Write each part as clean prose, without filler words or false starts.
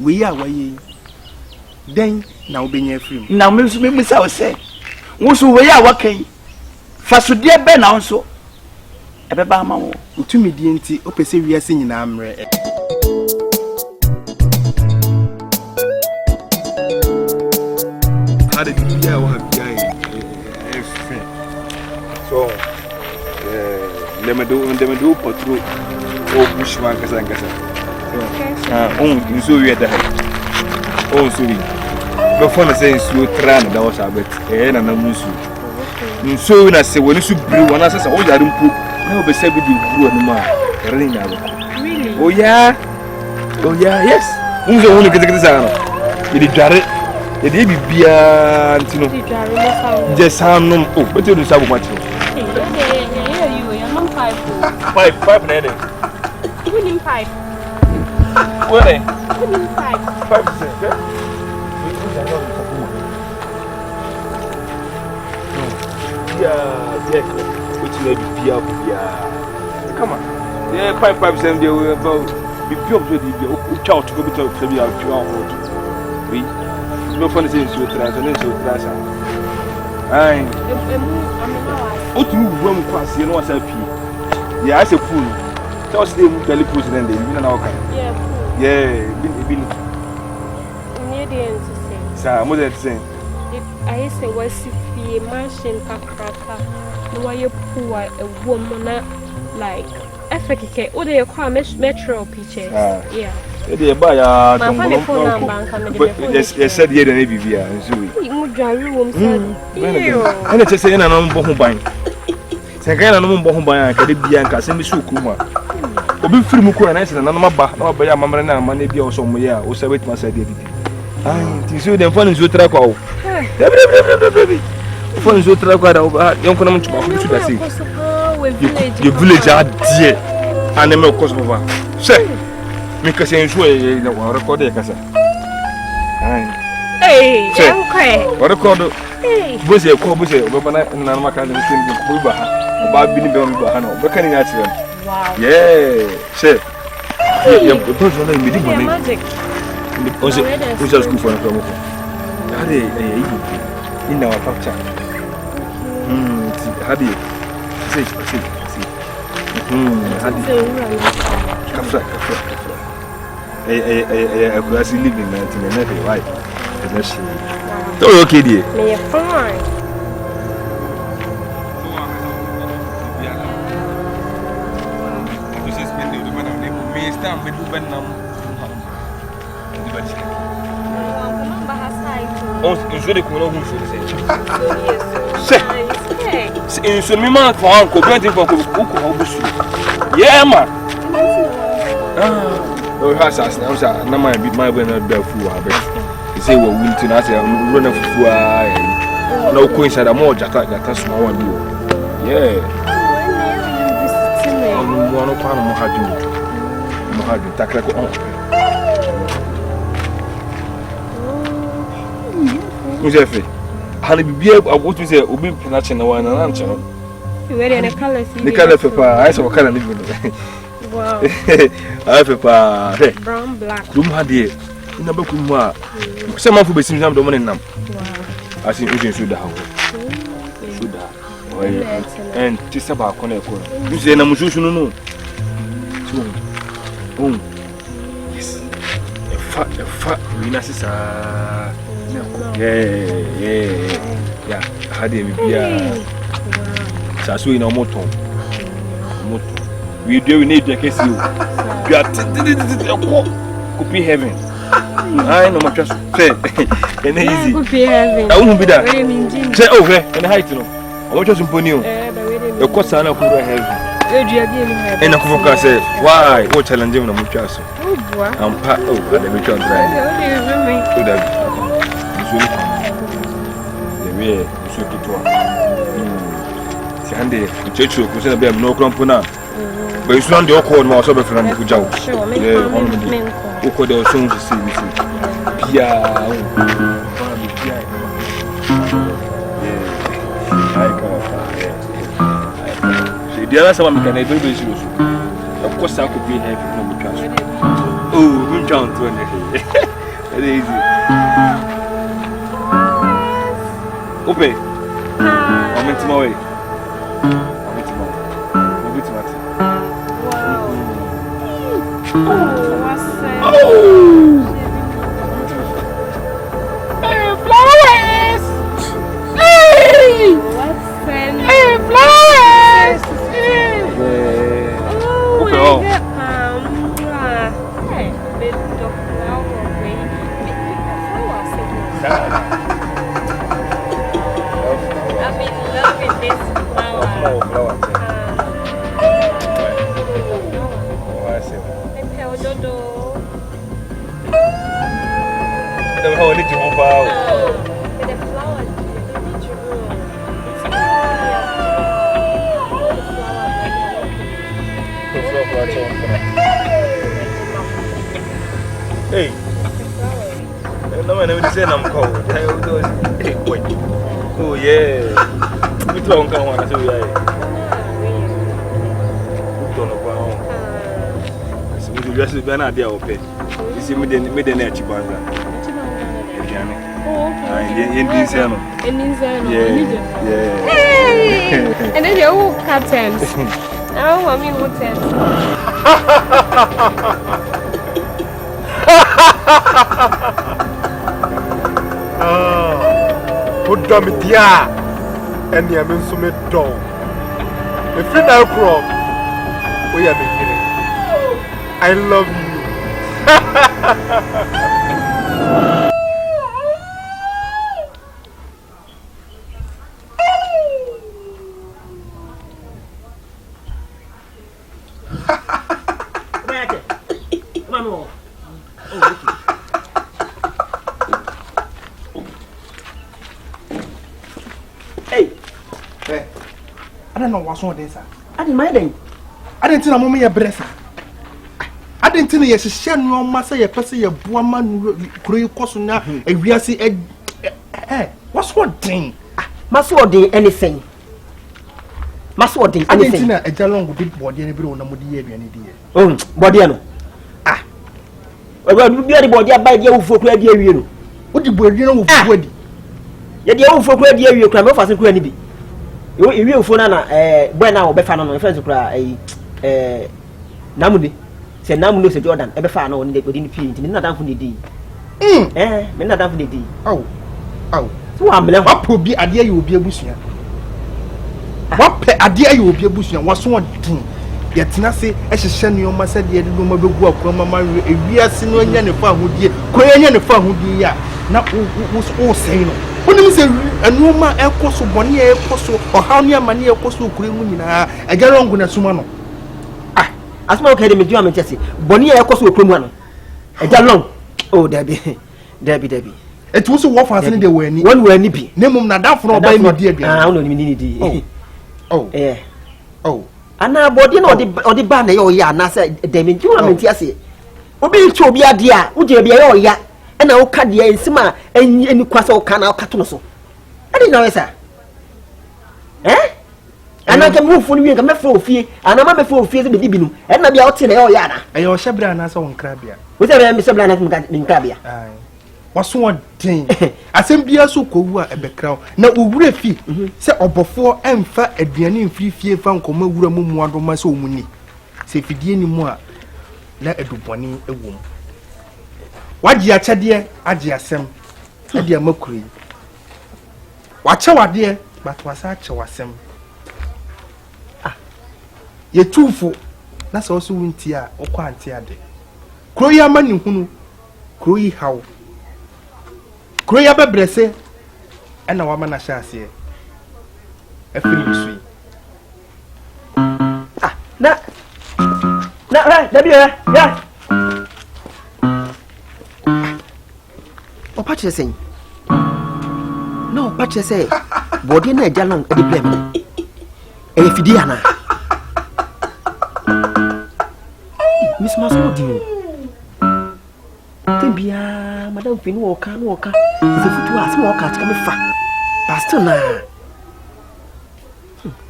we are way. Then now be near free. Now Miss I will say. Who we are working. First dear Ben also. Ebeba ma wo utumi die nti opese wiase nyina amre how did you hear what guy so let me do patrol o bushman kasa so we da so we before na say so tran da was abet na musu so na say woni su bri wona say o yare mpu no be say be the no really? Oh yeah, yes. Unzo woni kete sana. Idi jare. Idi bi bia ntino. Just no. Oh, but you do sabu much. Yeah, you non five na dey. Winning 5. What dey? Winning 5. 5%. Yeah, which may be pure. Come on. Yeah, 5% they were about the pure the child to go to the out. We no fun saying so trans and so trans. Aye. What you run past, you know what's up here. Yeah, I say fool. Tell us they tell put then they even now can. Yeah, been near the end to say. Sir, what that saying? I say was if mansion kakraka no why poor a woman like FKK or they call metro pictures. Yeah. They buy a phone number. They said here the navy via and so you drive room said. And it's saying I'm bohum buying. Second, I'm bohum buying. Can it be Anka? Send me so kuma. Obi free muku and I said, "I'm not buy a mamma and money be also my year or 7 months I did it." I see them funny to track out. Funny to track out. Young Conam to see. Your village are dear. And the milk cost over. Say, make a sense way in the record. Hey, okay. What a call. Bush a call, Bush, Robana, and Namaka and Buba, about being Bahano. What can you ask them? Wow. Yeah, say, you're person in the magic. Who's a school for a promo? In our picture. How do you see? Kafra. I could actually live in 1990, right? Oh, okay, dear. May you fine. It's really cool. In some man for uncle, plenty for yeah, man. Oh, has us now, no mind be my way not fool. I bet. You say, well, we to not say, I'm running for no coincidence. I'm more just like that. Small one, yeah. One of Mohadu, Takrako on. Who's that? Honey, be able to say, Ubi Pinachin, one and answer. You wear any colors? The color of I saw color living. Wow. I have a brown, black. Room had it. Number Kuma. Some of the same time, dominant number. I think you should have. And just about connect. You say, I'm sure you know. Yes. A fat, necessary. Yeah. How do you be? So we no motor. We do need the case you. You are could be heaven. I know my trust. Say, and easy. Could be heaven. I won't be that. Say, oh, and height, you know. I want you to put you. The course I know could heaven. And I could say, why? What challenge you on my trust? I'm part of the return drive. Good day. Sunday, church will be no crumpuna. But it's not the awkward mouse of a friend who jokes. Who could have soon to see me? The other someone can do this. Of course, I could be happy. Oh, count 20. Very easy. Ope. I'm in tomorrow. I'm in tomorrow. I'm in tomorrow. Wow. Oh, what's that? Oh! Hey, flowers! Hey! What's that? Hey, flowers! Oh, Ope, my oh. God. Hey, bit of flower, baby. I've been loving this flower. Flower. How did you move out? With the flowers, you don't need to room. Hey, no one ever said I'm cold. Hey, wait. Oh, yeah. We don't come on. So, yeah. Don't know why. So, we just be an idea of it. You see, me the net chibanza. Oh, okay. In Indiana. Yeah. Hey! And then you're all captains. I want me hotels. Put them in the air and the amends to me down. If you now crop, we are beginning. I love you. I don't know what's on this. I didn't mind them. I didn't tell me your breath. I didn't tell you, share no master, your person, your woman, Korea Cosuna, and we are saying, what's one thing? Maso de anything. Maso de anything. A jalong would be body and every one of the year any day. Oh, Bodiano. Ah. Well, you be the body by the old folk where you know. What the boy, you know, wedding. Yet the old folk where you come off as a granny. You will phone when I will be found on my friends to cry a Namudi. Say Namu said Jordan, ever found on the within paint, and not down from the D. Not down from the D. Oh, so I'm what will be a dear you will be a bushia? What a dear you will be a bushia? What's one thing? Yet Nasi, as a send your master, the room of the work, Mamma, we are seeing any fun who dear, Korean fun who dear, not was all saying. When you say a woman, a cost of 1 year, cost or how near money a cost of cream, a galon with a sumano. As my academy, you are Jesse. Bonnie, a cost of cream. A galon. Oh, Debbie. It was a war for the way one way nippy. Name of Nadaf for by my dear. I don't need. Oh, and now body or the banner, oh, yeah, Nasa, Demi, you are Jesse. Obi to be a dear, would you be a ya? And I'll cut the and Sima and any quasso canal catunoso. I didn't know, sir. And I can move for you and for fee, and I'm a full fear the Bibinu, and I'll be out in the Oyana. and your Shabran as on Crabia. With a Mr. Blannet in Cabia. What's one thing? I sent Bia so cool a background. Now, we will fee, say, or before and fat at the end free fear found common woman one of my soul money. Say, if you did any more, let a do bonny a woman. What dear Chadia, Adia Sam, a dear Mockery. Watch our dear, but was such a Sam. You're too full. That's also winter or quantia day. Croya manu hunu, croy how. Croya bebrese, and a woman I shall say. A feeling sweet. Not right, yeah. What you saying? No, what you say? Body na jalan e di blame. E fidiana. Miss Masudi. Tibia, Madam Fin walk. Is a foot was walk at come fa. Pastor na.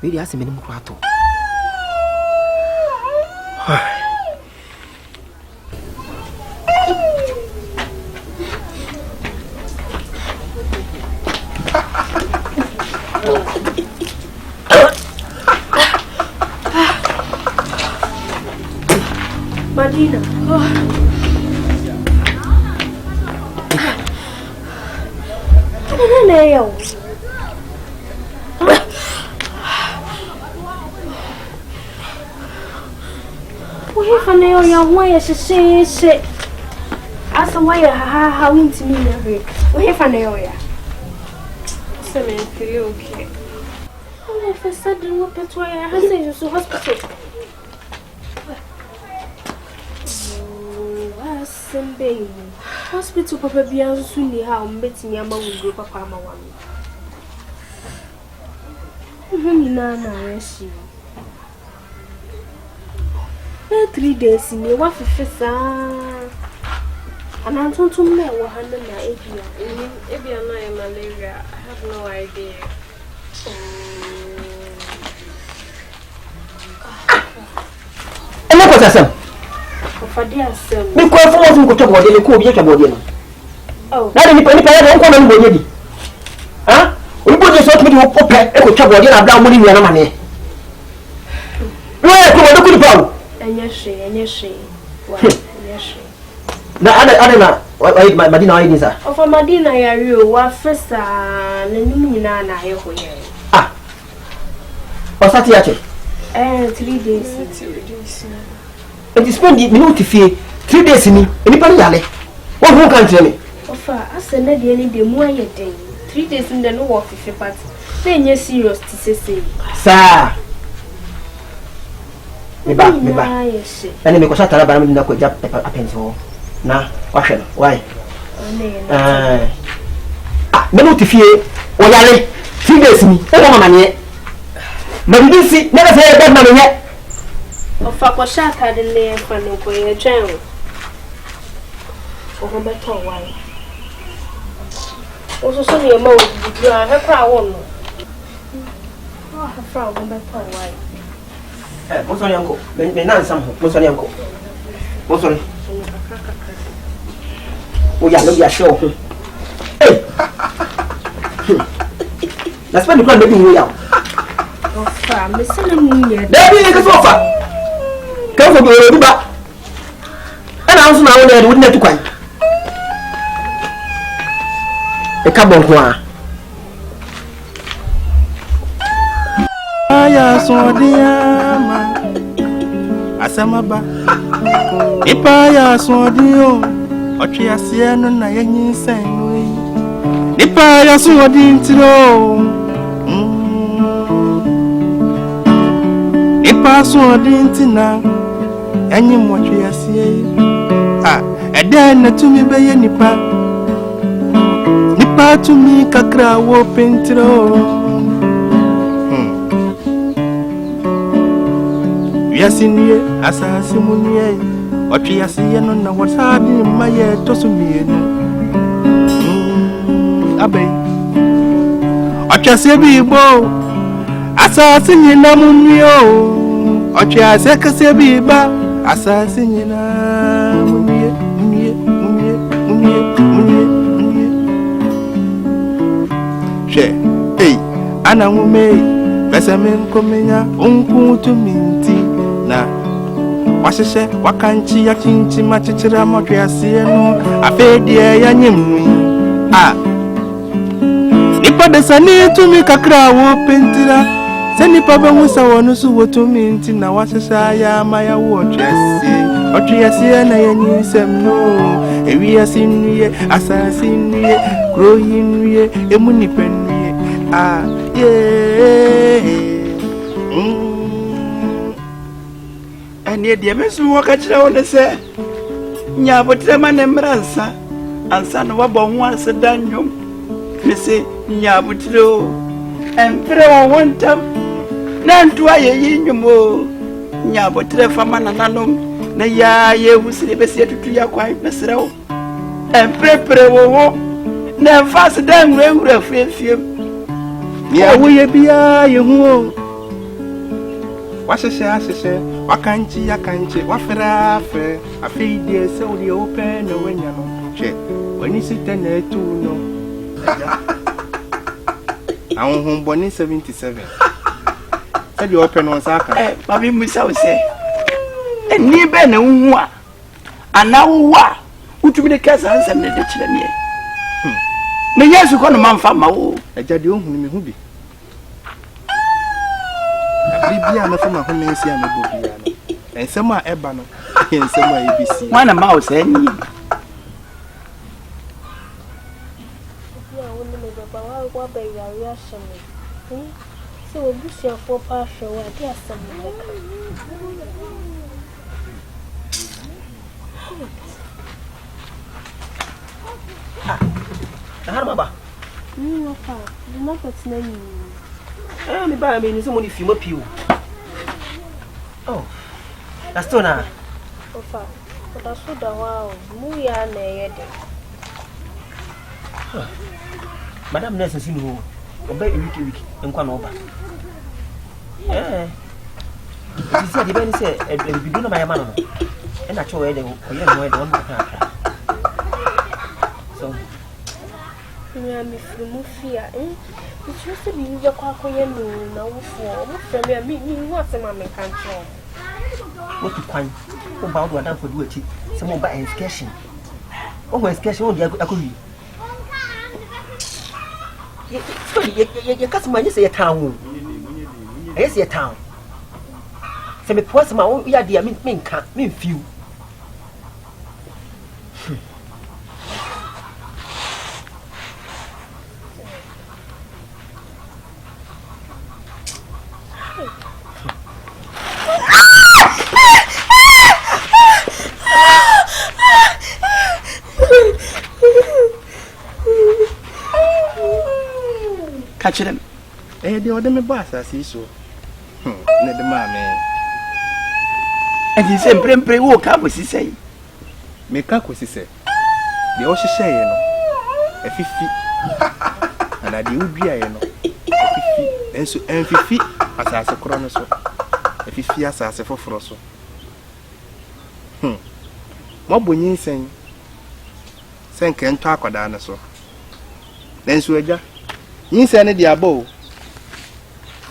Maybe ask me quarto. Madina. Leo. We faneo ya waya se asa waya ha winti mi na he. We faneo ya. Se me feel okay. Oh, if I said no petwa ya ha say so hospital. Sembe hospital papa bia nso ni ha o mbetimi ama wo papa ama wa mi na reshi 3 days ni wa fefesa ana tontom na wo hande na ebia na ya malaria. I have no idea. Ena ko sasem mi ko fo mo ko to bode mi ko bi to bode no oh na ni pa ya ko na ni bode bi ha o bode so to mi wo pope e ko to bode na bla mo ni na ma ne no e ko do ku ni pa enye she na ana na Madina wa sa of Madina ya rio wa fesa na ni nyina na ye ho ye o sati ya che 3 days. And you spend the minute fee 3 days in any yale. What who can tell me? Ofa, I said that the any day more ye day. 3 days in the no work if you part. Then you serious to say. Sir. Me ba. And me ko sa tara ba me na ko ja apenso. Na, why? Minute fee o yale 3 days ni. E mo mama ne. Mandisi never say that man yet. Of a shaka the name for no boy a general. For home better why. Also, so near more, you are her crown. Oh, her frown better why. What's on your uncle? May not some. What's on your uncle? What's on? Oh, yeah, look, you're sure. Hey, that's when the grand baby will out. Baby, you can offer. Come for the back. And I was now there, wouldn't have to quite. A carbon qua. Aya so dia ma asamaba ipa ya so dio otwe ase no na yanyin san no yi ipa ya so di ntiro ipa so di ntina yanyin motwe ase eden na tumi be ye nipa tumi kakra wo pentiro Yasinie, asasi munie, ochi yasiye no na wasabi maye tosumienu. Abe, ochi yasiye bo, asasi nyina munio, ochi yasiye biba, asasi nyina munie. She, hey, ana mume, pesa menkomenya, unkutu minti. Na wasese wakanchi ya chinchi machichira moto ya sienu afedie ya nyimwi nipa desani tumi kakra wo pentira se nipa bemusa wonusu wotumi nti na wasese ya maya wo twesi otwesi na yenyisem no ewi asinwie asasinwie groyinwie emunipenwie Ane dia mesu wakachira one se nya botre mane mransa ansa no wabo ho aseda nwom mese nya botre o empre wontam na ntu ayeyi nwom nya botre fama nananom na ya ye husire besi atutu ya kwan mesre o empre wo na fast dan nwura fiefiem ya wo ye bia ye hu Washeshe, wakanchi yakanchi, waferafe, afide se uli open no when you che, when you sit in there too no. Ahun boni 77. Said you open on Saka. Mami Musa say. Eni be na hu a. Ana wo a. Utumi de kasa ansem ne de kire me. Me yesu ko no manfa ma wo. Agya de ohunu me hu bi. Bibia na fama ho mensi a me bobia no. Ensem a eba no. Ensem a ABC. Wana ma o say ni. What by your reaction? So, we'll be sure for partial. I guess some Baba. No, not what's name. Me buy me someone if you up you. Oh, that's still now. But I saw the wow, Muya Nayede. Madam Nelson seen who obey week and come over. She said, the Ben said, we do know my man. And I told her, so, I'm from Mufia, eh? It's just to be the Quacoyan now for me, what's a mamma control. What to find about what I'm for do it. Some more by sketching. Oh, sketching on the Akuri. You got some say a town. I see a town. Some post my own idea mean few. Catch them. The other me boss, I see so. Let the man. And he said, Pray, walk up, was he say? Make up, was he say? The ocean say, you know, a 50. And I do be, you know, a 50. And so, and 50 as I say, Corona, so a 50 as I say for Frosso. What when you saying? Send can talk or dinosaur. Then, Swagger. You say any diabo.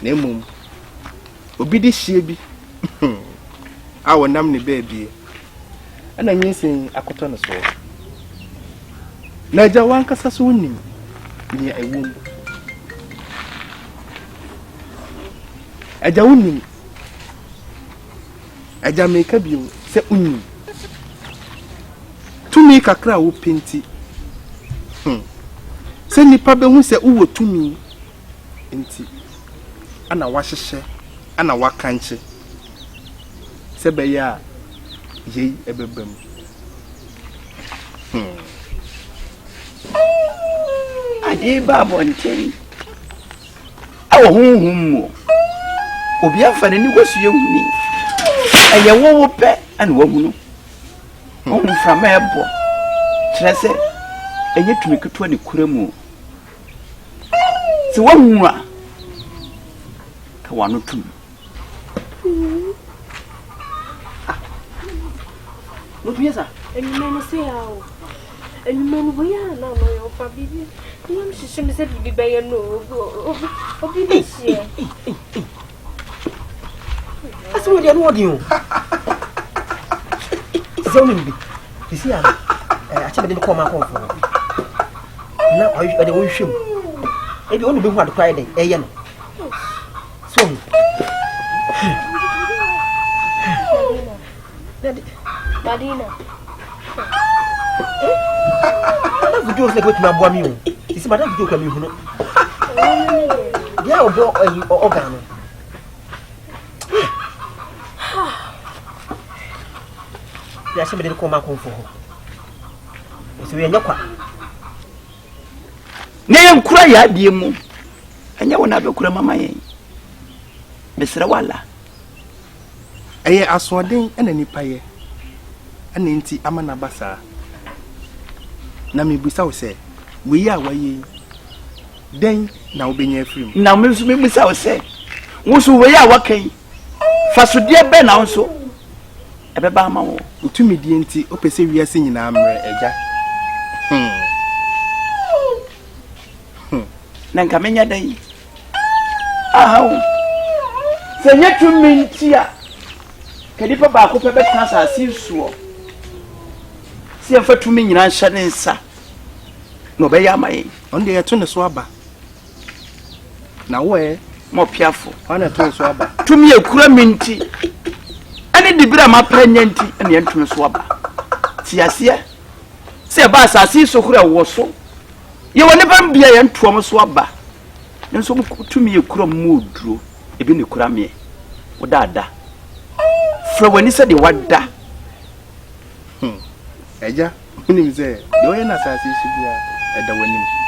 Name Obi this shebi. Our namny baby. And I mean saying Akotona so. Naja one casasunim near a womb. A jaunim. A Jamaica view, say unim. To make a crowd pinty. Say nipa be hu se uwo tumi enti ana wahyehe ana wakanche se be ya ye ebebam Ade ba bonten awo hunhum mo obi afa ne ni kosu yehuni eye wo pe ana wo hunu ohun frama ebo kire se enye tumi keto ne kuramu si wahu a ka wano tum no pieza. And you may say how. And you may we are now, my old baby. You should say to be by a no. Oh, be this year. That's what you're doing. Zoning. You see, I didn't come out for. Now I don't wish him. Maybe only been what to cry then, eh? So, Badina. I do like what my boy. It's my dad. You can move. Yeah, or organ. There's somebody to come out for her. So we are not. Neyem kura ya die mu anya wona be kura mama yen mesra wala eye asoden ena nipa ye ana nti amana basa na mebusa wo se we ya waye den na obenya afrim na mebusa wo se wo so we ya wakan fasodie be na wo so ebe ba ma wo utumi die nti opese wiase nyina amre eja na nkamenya dai Aho. Sɛ nyɛ tumi nti a kadipa baako pɛ bɛtena asase soɔ. Si yɛmfa tumi nyinaa nhyɛ ne nsa na ɔbɛyɛ ama yɛn. On the yɛto ne so aba. Na wɔɛ Ma ɔpiafo. ɔna to ne so aba. Tumi ekura mi nti ɛne dibira ma pɛ nya nti ɛne yɛntumi so aba. Ti aseɛ. Sɛ ba asase so kura wɔ so. Yɛwɔ ne ban bia yɛntoɔm so aba. Nso tumi ekura mu oduro ebi ne kura me. Wo daada. Fra wani sɛ de wada. Ɛgya, wonim sɛ deɛ ɔyɛ na asase so bia ɛda w'anim.